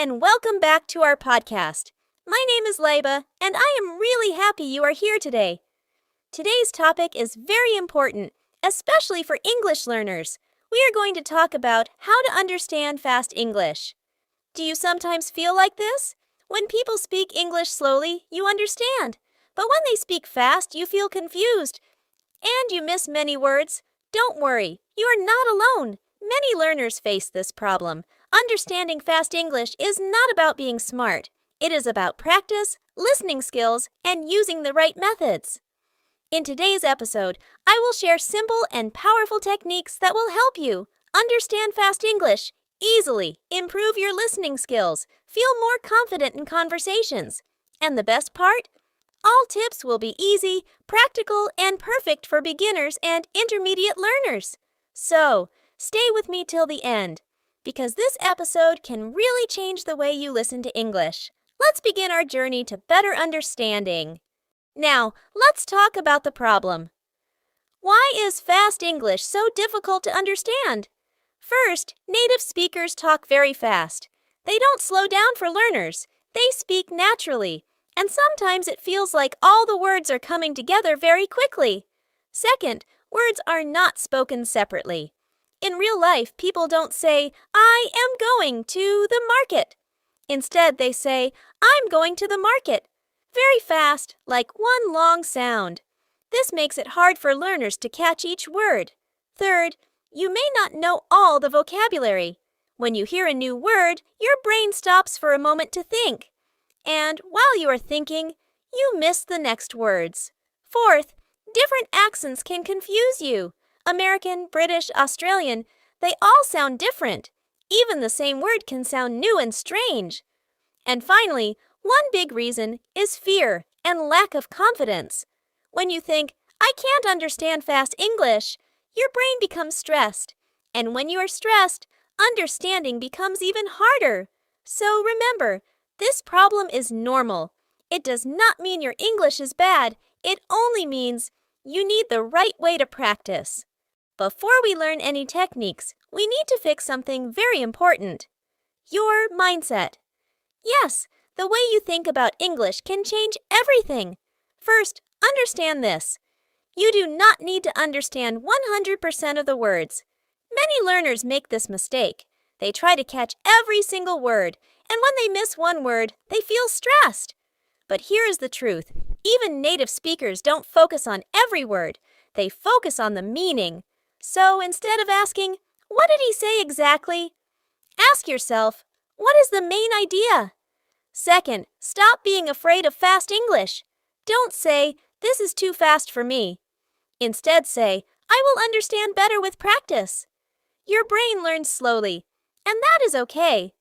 and welcome back to our podcast. My name is Laiba, and I am really happy you are here today. Today's topic is very important, especially for English learners. We are going to talk about how to understand fast English. Do you sometimes feel like this? When people speak English slowly, you understand. But when they speak fast, you feel confused, and you miss many words. Don't worry, you are not alone. Many learners face this problem. Understanding fast English is not about being smart. It is about practice, listening skills, and using the right methods. In today's episode, I will share simple and powerful techniques that will help you understand fast English easily, improve your listening skills, feel more confident in conversations. And the best part? All tips will be easy, practical, and perfect for beginners and intermediate learners. So, stay with me till the end, because this episode can really change the way you listen to English. Let's begin our journey to better understanding. Now, let's talk about the problem. Why is fast English so difficult to understand? First, native speakers talk very fast. They don't slow down for learners. They speak naturally, and sometimes it feels like all the words are coming together very quickly. Second, words are not spoken separately. In real life, people don't say, "I am going to the market." Instead, they say, "I'm going to the market," very fast, like one long sound. This makes it hard for learners to catch each word. Third, you may not know all the vocabulary. When you hear a new word, your brain stops for a moment to think. And while you are thinking, you miss the next words. Fourth, different accents can confuse you. American, British, Australian, they all sound different. Even the same word can sound new and strange. And finally, one big reason is fear and lack of confidence. When you think, "I can't understand fast English," your brain becomes stressed. And when you are stressed, understanding becomes even harder. So remember, this problem is normal. It does not mean your English is bad. It only means you need the right way to practice. Before we learn any techniques, we need to fix something very important: your mindset. Yes, the way you think about English can change everything. First, understand this. You do not need to understand 100% of the words. Many learners make this mistake. They try to catch every single word, and when they miss one word, they feel stressed. But here is the truth. Even native speakers don't focus on every word. They focus on the meaning. So instead of asking, "What did he say exactly?" ask yourself, "What is the main idea?" Second, stop being afraid of fast English. Don't say, "This is too fast for me." Instead say, "I will understand better with practice." Your brain learns slowly, and that is okay.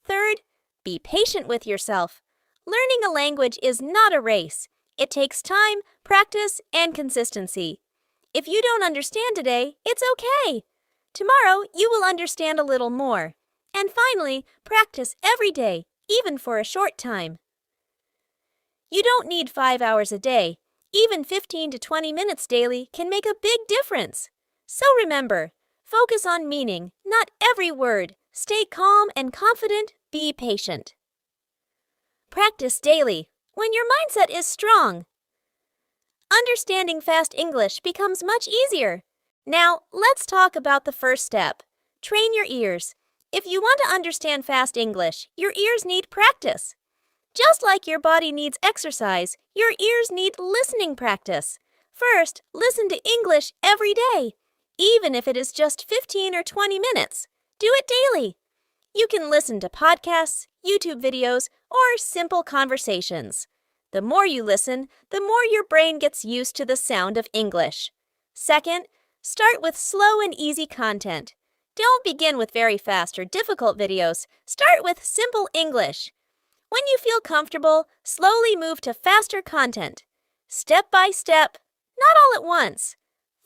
Third, be patient with yourself. Learning a language is not a race. It takes time, practice, and consistency. If you don't understand today, it's okay. Tomorrow, you will understand a little more. And finally, practice every day, even for a short time. You don't need 5 hours a day. Even 15 to 20 minutes daily can make a big difference. So remember, focus on meaning, not every word. Stay calm and confident. Be patient. Practice daily when your mindset is strong. Understanding fast English becomes much easier. Now, let's talk about the first step. Train your ears. If you want to understand fast English, your ears need practice. Just like your body needs exercise, your ears need listening practice. First, listen to English every day, even if it is just 15 or 20 minutes. Do it daily. You can listen to podcasts, YouTube videos, or simple conversations. The more you listen, the more your brain gets used to the sound of English. Second, start with slow and easy content. Don't begin with very fast or difficult videos. Start with simple English. When you feel comfortable, slowly move to faster content. Step by step, not all at once.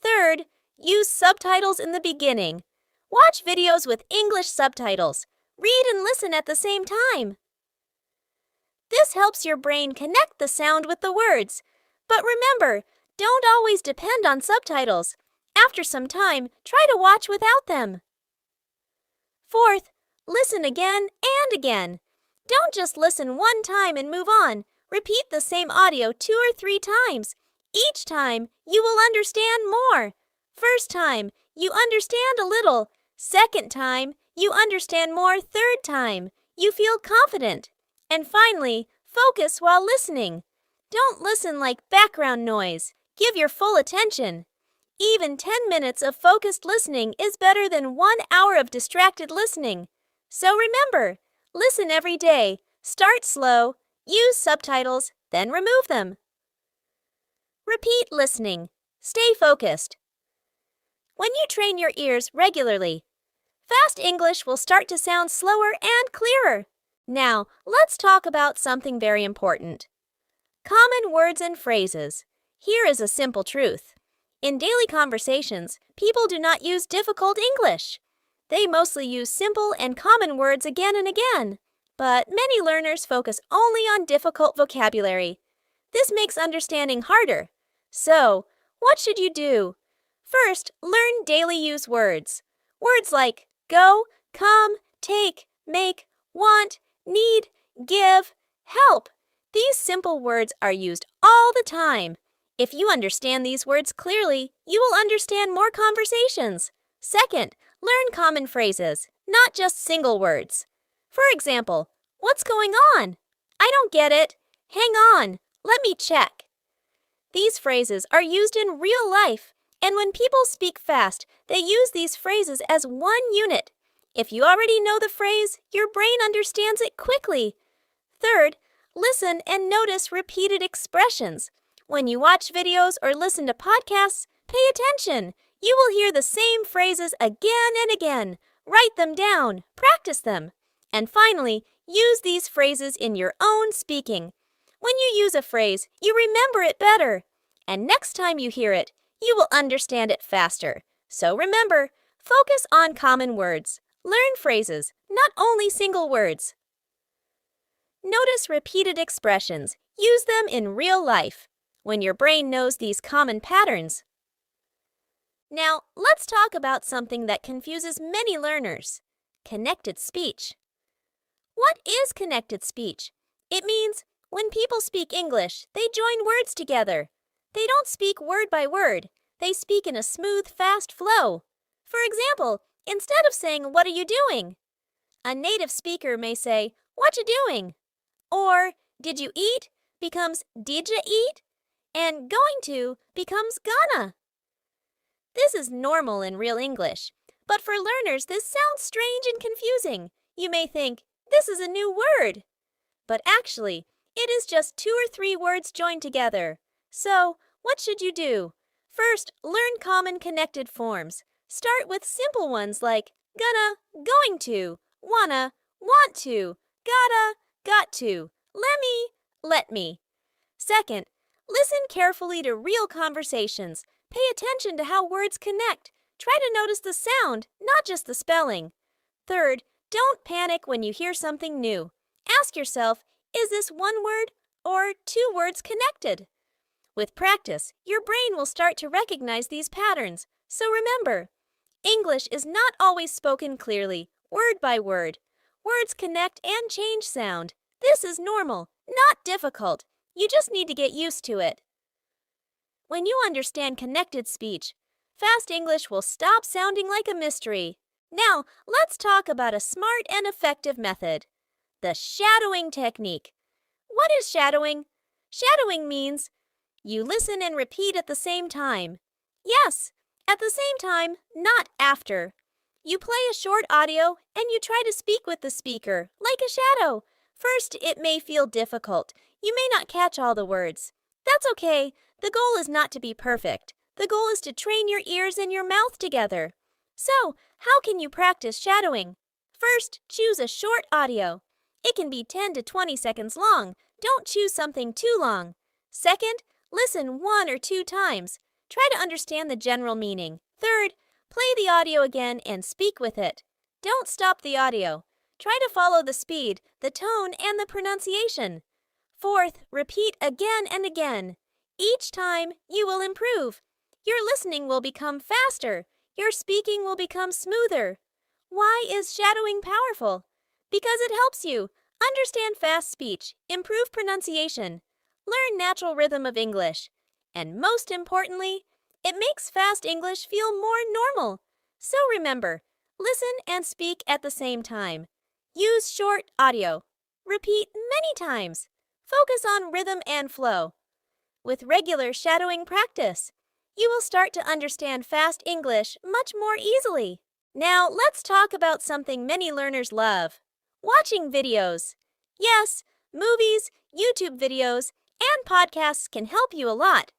Third, use subtitles in the beginning. Watch videos with English subtitles. Read and listen at the same time. This helps your brain connect the sound with the words. But remember, don't always depend on subtitles. After some time, try to watch without them. Fourth, listen again and again. Don't just listen one time and move on. Repeat the same audio 2 or 3 times. Each time, you will understand more. First time, you understand a little. Second time, you understand more. Third time, you feel confident. And finally, focus while listening. Don't listen like background noise. Give your full attention. Even 10 minutes of focused listening is better than 1 hour of distracted listening. So remember, listen every day. Start slow, use subtitles, then remove them. Repeat listening. Stay focused. When you train your ears regularly, fast English will start to sound slower and clearer. Now, let's talk about something very important. Common words and phrases. Here is a simple truth. In daily conversations, people do not use difficult English. They mostly use simple and common words again and again. But many learners focus only on difficult vocabulary. This makes understanding harder. So, what should you do? First, learn daily use words. Words like go, come, take, make, want, need, give, help. These simple words are used all the time. If you understand these words clearly, you will understand more conversations. Second, learn common phrases, not just single words. For example, what's going on? I don't get it. Hang on. Let me check. These phrases are used in real life, and when people speak fast, they use these phrases as one unit. If you already know the phrase, your brain understands it quickly. Third, listen and notice repeated expressions. When you watch videos or listen to podcasts, pay attention. You will hear the same phrases again and again. Write them down. Practice them. And finally, use these phrases in your own speaking. When you use a phrase, you remember it better. And next time you hear it, you will understand it faster. So remember, focus on common words. Learn phrases, not only single words. Notice repeated expressions. Use them in real life. When your brain knows these common patterns. Now, let's talk about something that confuses many learners. Connected speech. What is connected speech? It means when people speak English, they join words together. They don't speak word by word. They speak in a smooth, fast flow. For example, instead of saying, "What are you doing?" a native speaker may say, "What you doing?" Or, "Did you eat?" becomes "Did ya eat?" And "going to" becomes "gonna." This is normal in real English, but for learners this sounds strange and confusing. You may think, this is a new word. But actually, it is just 2 or 3 words joined together. So, what should you do? First, learn common connected forms. Start with simple ones like gonna, going to, wanna, want to, gotta, got to, lemme, let me. Second, listen carefully to real conversations. Pay attention to how words connect. Try to notice the sound, not just the spelling. Third, don't panic when you hear something new. Ask yourself, is this one word or 2 words connected? With practice, your brain will start to recognize these patterns. So remember, English is not always spoken clearly, word by word. Words connect and change sound. This is normal, not difficult. You just need to get used to it. When you understand connected speech, fast English will stop sounding like a mystery. Now, let's talk about a smart and effective method. The shadowing technique. What is shadowing? Shadowing means you listen and repeat at the same time. Yes, at the same time, not after. You play a short audio and you try to speak with the speaker, like a shadow. First, it may feel difficult. You may not catch all the words. That's okay. The goal is not to be perfect. The goal is to train your ears and your mouth together. So, how can you practice shadowing? First, choose a short audio. It can be 10 to 20 seconds long. Don't choose something too long. Second, listen 1 or 2 times. Try to understand the general meaning. Third, play the audio again and speak with it. Don't stop the audio. Try to follow the speed, the tone, and the pronunciation. Fourth, repeat again and again. Each time, you will improve. Your listening will become faster. Your speaking will become smoother. Why is shadowing powerful? Because it helps you Understand fast speech, improve pronunciation, learn natural rhythm of English, and most importantly, it makes fast English feel more normal. So remember, listen and speak at the same time. Use short audio. Repeat many times. Focus on rhythm and flow. With regular shadowing practice, you will start to understand fast English much more easily. Now, let's talk about something many learners love: watching videos. Yes, movies, YouTube videos, and podcasts can help you a lot,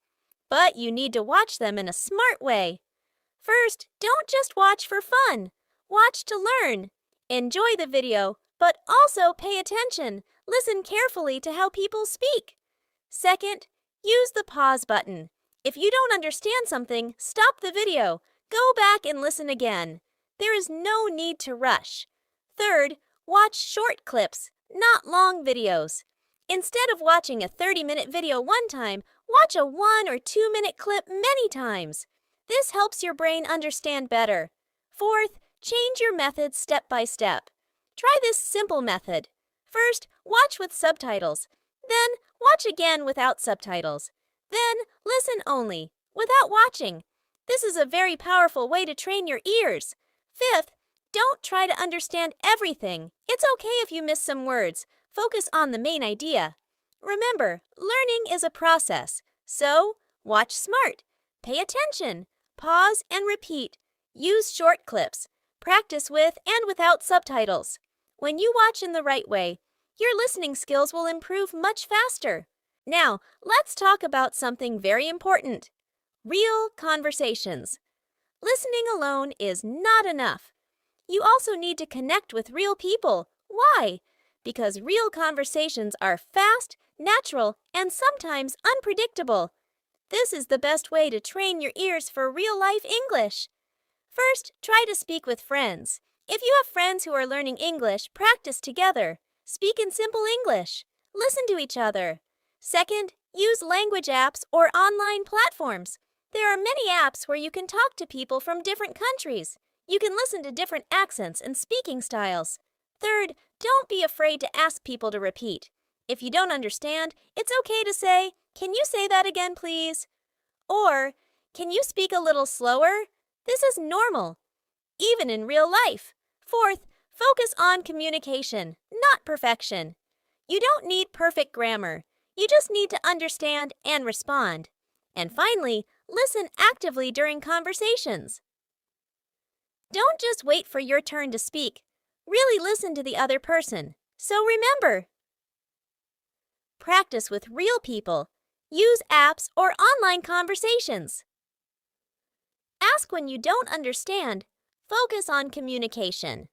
but you need to watch them in a smart way. First, don't just watch for fun. Watch to learn. Enjoy the video, but also pay attention. Listen carefully to how people speak. Second, use the pause button. If you don't understand something, stop the video. Go back and listen again. There is no need to rush. Third, watch short clips, not long videos. Instead of watching a 30-minute video one time, watch a 1 or 2-minute clip many times. This helps your brain understand better. Fourth, change your method step by step. Try this simple method. First, watch with subtitles. Then, watch again without subtitles. Then, listen only, without watching. This is a very powerful way to train your ears. Fifth, don't try to understand everything. It's okay if you miss some words. Focus on the main idea. Remember, learning is a process. So, watch smart. Pay attention. Pause and repeat. Use short clips. Practice with and without subtitles. When you watch in the right way, your listening skills will improve much faster. Now, let's talk about something very important: real conversations. Listening alone is not enough. You also need to connect with real people. Why? Because real conversations are fast, natural, and sometimes unpredictable. This is the best way to train your ears for real-life English. First, try to speak with friends. If you have friends who are learning English, practice together. Speak in simple English. Listen to each other. Second, use language apps or online platforms. There are many apps where you can talk to people from different countries. You can listen to different accents and speaking styles. Third, don't be afraid to ask people to repeat. If you don't understand, it's okay to say, "Can you say that again, please?" Or, "Can you speak a little slower?" This is normal, even in real life. Fourth, focus on communication, not perfection. You don't need perfect grammar. You just need to understand and respond. And finally, listen actively during conversations. Don't just wait for your turn to speak. Really listen to the other person. So remember, practice with real people. Use apps or online conversations. Ask when you don't understand. Focus on communication.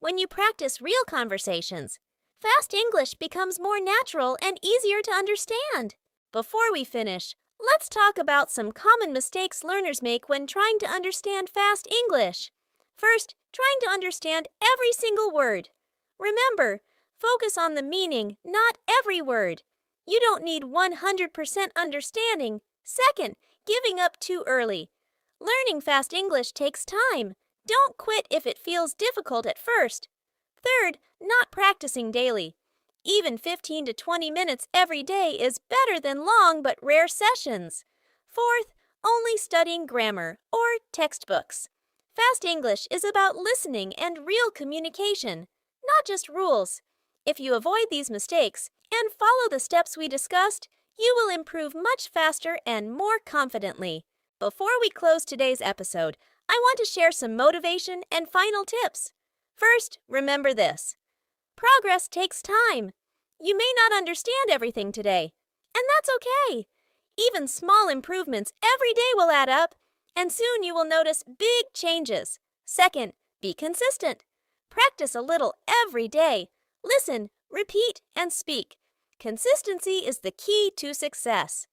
When you practice real conversations, fast English becomes more natural and easier to understand. Before we finish, let's talk about some common mistakes learners make when trying to understand fast English. First, trying to understand every single word. Remember, focus on the meaning, not every word. You don't need 100% understanding. Second, giving up too early. Learning fast English takes time. Don't quit if it feels difficult at first. Third, not practicing daily. Even 15 to 20 minutes every day is better than long but rare sessions. Fourth, only studying grammar or textbooks. Fast English is about listening and real communication, not just rules. If you avoid these mistakes and follow the steps we discussed, you will improve much faster and more confidently. Before we close today's episode, I want to share some motivation and final tips. First, remember this: progress takes time. You may not understand everything today, and that's okay. Even small improvements every day will add up, and soon you will notice big changes. Second, be consistent. Practice a little every day. Listen, repeat, and speak. Consistency is the key to success.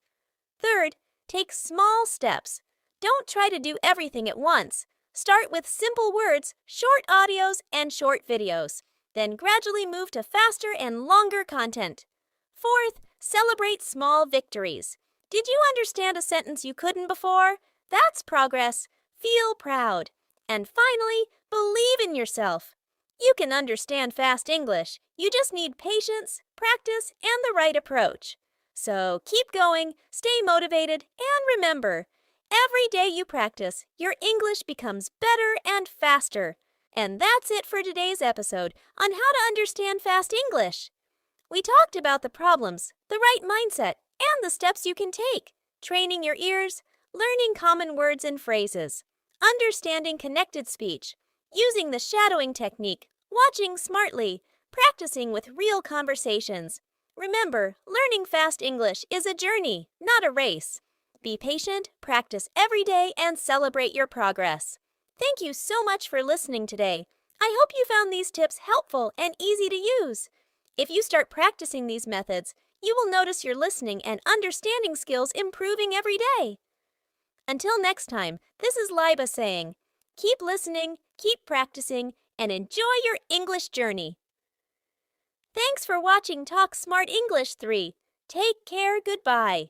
Third, take small steps. Don't try to do everything at once. Start with simple words, short audios, and short videos. Then gradually move to faster and longer content. Fourth, celebrate small victories. Did you understand a sentence you couldn't before? That's progress. Feel proud. And finally, believe in yourself. You can understand fast English. You just need patience, practice, and the right approach. So keep going, stay motivated, and remember, every day you practice, your English becomes better and faster. And that's it for today's episode on how to understand fast English. We talked about the problems, the right mindset, and the steps you can take. Training your ears, learning common words and phrases, understanding connected speech, using the shadowing technique, watching smartly, practicing with real conversations. Remember, learning fast English is a journey, not a race. Be patient, practice every day, and celebrate your progress. Thank you so much for listening today. I hope you found these tips helpful and easy to use. If you start practicing these methods, you will notice your listening and understanding skills improving every day. Until next time, this is Laiba saying, keep listening, keep practicing, and enjoy your English journey. Thanks for watching Talk Smart English 3. Take care, goodbye.